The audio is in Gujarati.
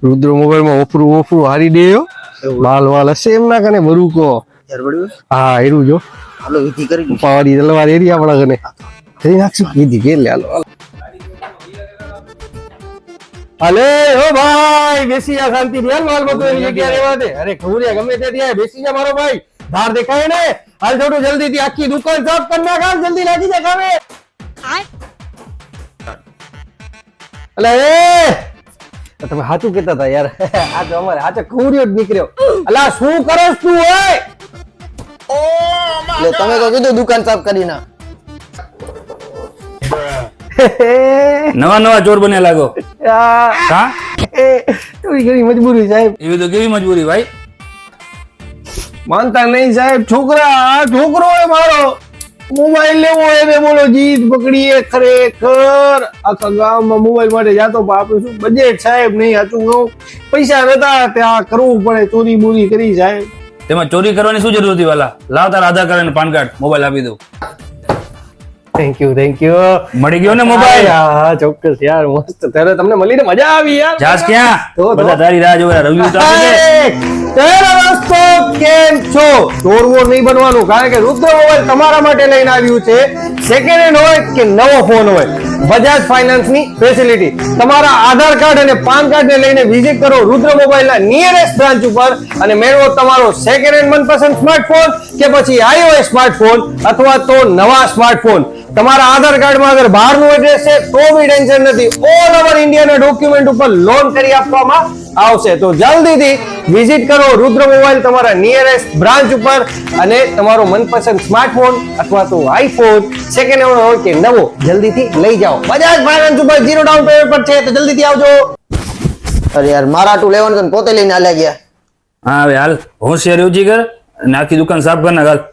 રુદ્ર મોબાઈલ માં ઓફરું હારી દેયો માલ વાલ હશે એમના કને બરુકો હા એરું જો હાલો વિધિ કરી પાવાડી તલવાર એરી આપણા કને થઈ નાખશું વિધિ કે લે હાલો અલે ઓ ભાઈ બેસી જા શાંતિ થી હાલ માલ મતો એની જગ્યા રહેવા દે અરે ખબરિયા ગમે તે ત્યાં બેસી જા મારો ભાઈ ધાર દેખાય ને હાલ થોડું જલ્દી થી આખી દુકાન સાફ કરી નાખ હાલ જલ્દી લાગી જા કામે અલે તમે સાચું કહેતા હતા યાર આ તો અમારે સાચો ખબરિયો જ નીકળ્યો અલા શું કરસ તું ઓય એટલે તમે તો કીધું દુકાન સાફ કરી ના નવા નવા ચોર બને લાગો કા થોડી ઘણી મજબૂરી સાહેબ એવી તો કેવી મજબૂરી ભાઈ માનતા નહીં સાહેબ છોકરો હોય મારો મોબાઈલ લેવો હોય ને બોલો જીદ પકડીએ ખરેખર આખા ગામમાં મોબાઈલ માટે જાતો પણ આપણે શું બજેટ સાહેબ નહીં સાચું કહું પૈસા નતા ત્યાં કરવું પડે ચોરી બોરી કરી સાહેબ તેમાં ચોરી કરવાની શું જરૂર હતી વાલા લાવ તારા આધાર કાર્ડ અને પાન કાર્ડ મોબાઈલ આપી દઉં થેન્ક યુ મળી ગયો ને મોબાઈલ હા ચોક્કસ યાર મસ્ત ત્યારે તમને મળીને મજા આવી યાર જાસ ક્યાં બધા તારી રાહ જોવે રવિ તો આપી દે તેરા રસ્તો કેમ છો ચોરવો નહીં બનવાનું કારણ કે રુદ્ર મોબાઈલ તમારા માટે લઈને આવ્યું છે સેકન્ડ હેન્ડ હોય કે નવો ફોન હોય બજાજ ફાઇનાન્સ ની ફેસિલિટી તમારા આધાર કાર્ડ અને પાન કાર્ડ ને લઈને વિઝિટ કરો રુદ્ર મોબાઈલ ના નિયરેસ્ટ બ્રાન્ચ ઉપર અને મેળવો તમારો સેકન્ડ હેન્ડ મનપસંદ સ્માર્ટફોન કે પછી iOS સ્માર્ટફોન અથવા તો નવા સ્માર્ટફોન તમારા આધાર કાર્ડમાં અગર બહારનું એડ્રેસ છે તો બી ટેન્શન નથી ઓલ ઓવર ઇન્ડિયાના ડોક્યુમેન્ટ ઉપર લોન કરી આપવામાં આવશે તો જલ્દીથી વિઝિટ કરો રુદ્ર મોબાઈલ તમારા નિયરેસ્ટ બ્રાન્ચ ઉપર અને તમારો મનપસંદ સ્માર્ટફોન અથવા તો આઈફોન સેકન્ડ હેન્ડ હોય કે નવો જલ્દીથી લઈ જાઓ બજાજ ફાઇનાન્સ ઉપર 0 ડાઉન પેમેન્ટ પર છે તો જલ્દીથી આવજો અરે યાર મારા આટું લેવાનું પોતે લઈને આલ્યા ગયા હા હવે હાલ હોશિયારી ઓછી કર અને આખી દુકાન સાફ કર નાખ હાલ